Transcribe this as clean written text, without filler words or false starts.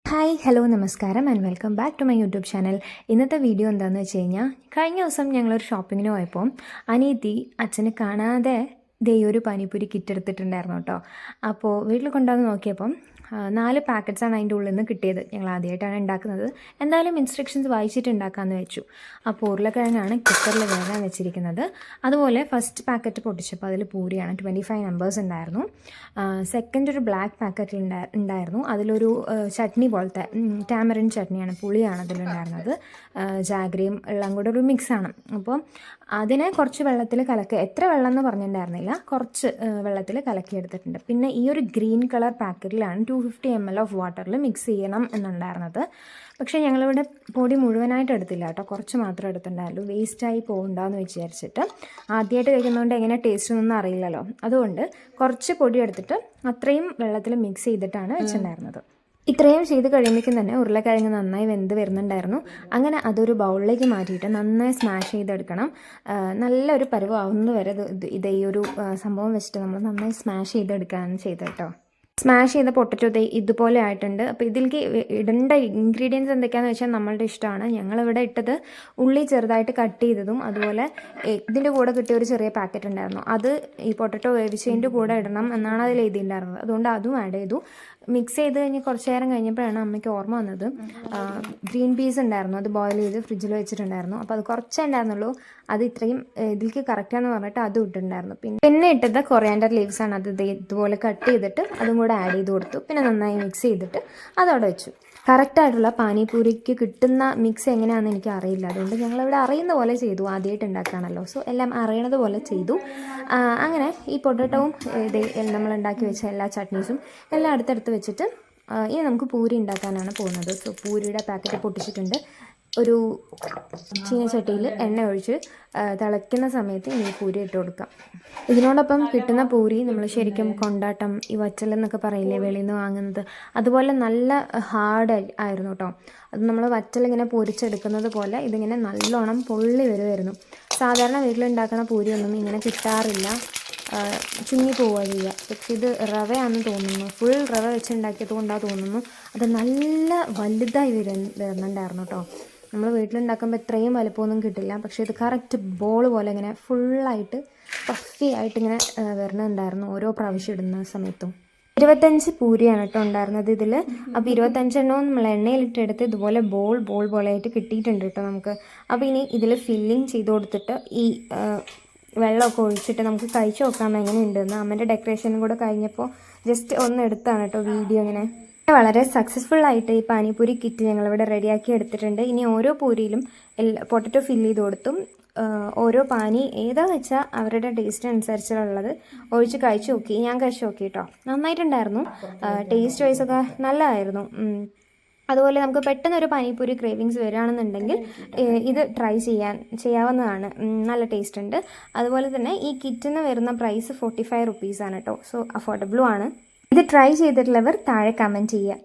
Hi hello നമസ്കാരം and welcome back to my YouTube channel. ഇന്നത്തെ video എന്താണെന്ന് വെച്ച് കഴിഞ്ഞാൽ, കഴിഞ്ഞ ദിവസം ഞങ്ങളൊരു ഷോപ്പിങ്ങിന് പോയപ്പോൾ അനിയത്തി അച്ഛന് കാണാതെ ഒരു പാനിപ്പൂരി കിറ്റ് എടുത്തിട്ടുണ്ടായിരുന്നു കേട്ടോ. അപ്പോൾ വീട്ടിൽ കൊണ്ടുവന്ന് നോക്കിയപ്പം 4 പാക്കറ്റ്സാണ് അതിൻ്റെ ഉള്ളിൽ നിന്ന് കിട്ടിയത്. ഞങ്ങൾ ആദ്യമായിട്ടാണ് ഉണ്ടാക്കുന്നത്. എന്തായാലും ഇൻസ്ട്രക്ഷൻസ് വായിച്ചിട്ട് ഉണ്ടാക്കാമെന്ന് വെച്ചു. അപ്പോൾ ഉരുളക്കിഴങ്ങാണ് കുക്കറിൽ വേകാൻ വെച്ചിരിക്കുന്നത്. അതുപോലെ ഫസ്റ്റ് പാക്കറ്റ് പൊട്ടിച്ചപ്പോൾ അതിൽ പൂരിയാണ്, 25 നമ്പേഴ്സ് ഉണ്ടായിരുന്നു. സെക്കൻഡ് ഒരു ബ്ലാക്ക് പാക്കറ്റ് ഉണ്ടായിരുന്നു. അതിലൊരു ചട്നി പോലത്തെ ടാമറിൻ ചട്നിയാണ്, പുളിയാണ് അതിലുണ്ടായിരുന്നത്. ജാഗ്രയും എല്ലാം കൂടെ ഒരു മിക്സാണ്. അപ്പോൾ അതിനെ കുറച്ച് വെള്ളത്തിൽ കലക്കി, എത്ര വെള്ളം എന്ന് പറഞ്ഞിട്ടുണ്ടായിരുന്നില്ല, കുറച്ച് വെള്ളത്തിൽ കലക്കി എടുത്തിട്ടുണ്ട്. പിന്നെ ഈ ഒരു ഗ്രീൻ കളർ പാക്കറ്റിലാണ് 250 ml ഓഫ് വാട്ടറിൽ മിക്സ് ചെയ്യണം എന്നുണ്ടായിരുന്നത്. പക്ഷേ ഞങ്ങളിവിടെ പൊടി മുഴുവനായിട്ട് എടുത്തില്ല കേട്ടോ, കുറച്ച് മാത്രമേ എടുത്തിട്ടുണ്ടായുള്ളൂ. വേസ്റ്റായി പോകണ്ടെന്ന് വിചാരിച്ചിട്ട്, ആദ്യമായിട്ട് കഴിക്കുന്നതുകൊണ്ട് എങ്ങനെ ടേസ്റ്റ് ഒന്നും അറിയില്ലല്ലോ, അതുകൊണ്ട് കുറച്ച് പൊടി എടുത്തിട്ട് അത്രയും വെള്ളത്തിൽ മിക്സ് ചെയ്തിട്ടാണ് വെച്ചിട്ടുണ്ടായിരുന്നത്. ഇത്രയും ചെയ്ത് കഴിയുമ്പോഴേക്കും തന്നെ ഉരുളക്കിഴങ്ങ് നന്നായി വെന്ത് വരുന്നുണ്ടായിരുന്നു. അങ്ങനെ അതൊരു ബൗളിലേക്ക് മാറ്റിയിട്ട് നന്നായി സ്മാഷ് ചെയ്തെടുക്കണം. നല്ലൊരു പരുവാവുന്നത് വരെ ഇത് ഈ ഒരു സംഭവം വെച്ചിട്ട് നമ്മൾ നന്നായി സ്മാഷ് ചെയ്തെടുക്കുകയാണ് ചെയ്തത് കേട്ടോ. സ്മാഷ് ചെയ്ത പൊട്ടറ്റോ ഇതുപോലെ ആയിട്ടുണ്ട്. അപ്പോൾ ഇതിലേക്ക് ഇടേണ്ട ഇൻഗ്രീഡിയൻസ് എന്തൊക്കെയാണെന്ന് വെച്ചാൽ നമ്മളുടെ ഇഷ്ടമാണ്. ഞങ്ങളിവിടെ ഇട്ടത് ഉള്ളി ചെറുതായിട്ട് കട്ട് ചെയ്തതും, അതുപോലെ ഇതിൻ്റെ കൂടെ കിട്ടിയ ഒരു ചെറിയ പാക്കറ്റ് ഉണ്ടായിരുന്നു, അത് ഈ പൊട്ടറ്റോ വേവിച്ചതിൻ്റെ കൂടെ ഇടണം എന്നാണ് അതിൽ എഴുതിയിട്ടുണ്ടായിരുന്നത്. അതുകൊണ്ട് അതും ആഡ് ചെയ്തു. മിക്സ് ചെയ്ത് കഴിഞ്ഞ് കുറച്ച് നേരം കഴിഞ്ഞപ്പോഴാണ് അമ്മയ്ക്ക് ഓർമ്മ വന്നത്, ഗ്രീൻ പീസ് ഉണ്ടായിരുന്നു, അത് ബോയിൽ ചെയ്ത് ഫ്രിഡ്ജിൽ വെച്ചിട്ടുണ്ടായിരുന്നു. അപ്പോൾ അത് കുറച്ചേ ഉണ്ടായിരുന്നുള്ളൂ, അത് ഇത്രയും ഇതിലേക്ക് കറക്റ്റാന്ന് പറഞ്ഞിട്ട് അതും ഇട്ടിട്ടുണ്ടായിരുന്നു. പിന്നെ ഇട്ടത് കൊറിയാൻഡർ ലീവ്സ് ആണ്. അത് ഇതുപോലെ കട്ട് ചെയ്തിട്ട് അതും കൂടെ ആഡ് ചെയ്ത് കൊടുത്തു. പിന്നെ നന്നായി മിക്സ് ചെയ്തിട്ട് അതവിടെ വെച്ചു. കറക്റ്റായിട്ടുള്ള പാനിപൂരിക്ക് കിട്ടുന്ന മിക്സ് എങ്ങനെയാണെന്ന് എനിക്ക് അറിയില്ല, അതുകൊണ്ട് ഞങ്ങളിവിടെ അറിയുന്ന പോലെ ചെയ്തു. ആദ്യമായിട്ട് ഉണ്ടാക്കുകയാണല്ലോ, സോ എല്ലാം അറിയണത് പോലെ ചെയ്തു. അങ്ങനെ ഈ പൊട്ടറ്റോവും നമ്മൾ ഉണ്ടാക്കി വെച്ച എല്ലാ ചട്നീസും എല്ലാം അടുത്തടുത്ത് വെച്ചിട്ട് ഇനി നമുക്ക് പൂരി ഉണ്ടാക്കാനാണ് പോകുന്നത്. സോ പൂരിയുടെ പാക്കറ്റ് പൊട്ടിച്ചിട്ടുണ്ട്. ഒരു ചീനച്ചട്ടിയിൽ എണ്ണ ഒഴിച്ച് തിളയ്ക്കുന്ന സമയത്ത് ഈ പൂരി ഇട്ട് കൊടുക്കാം. ഇതിനോടൊപ്പം കിട്ടുന്ന പൂരി നമ്മൾ ശരിക്കും കൊണ്ടാട്ടം, ഈ വച്ചൽ എന്നൊക്കെ പറയില്ലേ വെളിയിൽ നിന്ന് വാങ്ങുന്നത്, അതുപോലെ നല്ല ഹാർഡ് ആയിരുന്നു കേട്ടോ. അത് നമ്മൾ വച്ചൽ ഇങ്ങനെ പൊരിച്ചെടുക്കുന്നത് പോലെ ഇതിങ്ങനെ നല്ലോണം പൊള്ളി വരുമായിരുന്നു. സാധാരണ വീട്ടിലുണ്ടാക്കുന്ന പൂരിയൊന്നും ഇങ്ങനെ കിട്ടാറില്ല, ചുങ്ങി പോവുക ചെയ്യുക. പക്ഷെ ഇത് റവയാണെന്ന് തോന്നുന്നു, ഫുൾ റവ വെച്ച് ഉണ്ടാക്കിയത് കൊണ്ടാണ് തോന്നുന്നു അത് നല്ല വലുതായി വരുന്നുണ്ടായിരുന്നു കേട്ടോ. നമ്മൾ വീട്ടിലുണ്ടാക്കുമ്പോൾ ഇത്രയും വലുപ്പമൊന്നും കിട്ടില്ല, പക്ഷേ ഇത് കറക്റ്റ് ബോൾ പോലെ ഇങ്ങനെ ഫുള്ളായിട്ട് പഫി ആയിട്ട് ഇങ്ങനെ വരുന്നുണ്ടായിരുന്നു ഓരോ പ്രാവശ്യം ഇടുന്ന സമയത്തും. 25 പൂരിയാണ് കേട്ടോ ഉണ്ടായിരുന്നത് ഇതിൽ. അപ്പോൾ 25 എണ്ണവും നമ്മൾ എണ്ണയിലിട്ടെടുത്ത് ഇതുപോലെ ബോൾ പോലെയായിട്ട് കിട്ടിയിട്ടുണ്ട് കേട്ടോ നമുക്ക്. അപ്പോൾ ഇനി ഇതിൽ ഫില്ലിങ് ചെയ്ത് കൊടുത്തിട്ട് ഈ വെള്ളമൊക്കെ ഒഴിച്ചിട്ട് നമുക്ക് കഴിച്ചു നോക്കാം എങ്ങനെയുണ്ടെന്ന്. അമ്മേൻ്റെ ഡെക്കറേഷനും കൂടെ കഴിഞ്ഞപ്പോൾ ജസ്റ്റ് ഒന്ന് എടുത്താണ് കേട്ടോ വീഡിയോ. ഇങ്ങനെ വളരെ സക്സസ്ഫുൾ ആയിട്ട് ഈ പാനിപൂരി കിറ്റ് ഞങ്ങളിവിടെ റെഡിയാക്കി എടുത്തിട്ടുണ്ട്. ഇനി ഓരോ പൂരിയിലും പൊട്ടറ്റോ ഫില്ല് ചെയ്ത് കൊടുത്തും ഓരോ പാനി ഏതാ വെച്ചാൽ അവരുടെ ടേസ്റ്റ് അനുസരിച്ചുള്ളത് ഒഴിച്ച് കഴിച്ചു നോക്കി. ഞാൻ കഴിച്ചു നോക്കി കേട്ടോ, നന്നായിട്ടുണ്ടായിരുന്നു. ടേസ്റ്റ് വൈസൊക്കെ നല്ലതായിരുന്നു. അതുപോലെ നമുക്ക് പെട്ടെന്നൊരു പാനിപൂരി ക്രേവിങ്സ് വരികയാണെന്നുണ്ടെങ്കിൽ ഇത് ട്രൈ ചെയ്യാവുന്നതാണ്. നല്ല ടേസ്റ്റ് ഉണ്ട്. അതുപോലെ തന്നെ ഈ കിറ്റിന് വരുന്ന പ്രൈസ് 45 റുപ്പീസാണ് കേട്ടോ. സോ അഫോർഡബിളും ആണ്. ഇത് ട്രൈ ചെയ്തിട്ടുള്ളവർ താഴെ കമൻറ്റ് ചെയ്യുക.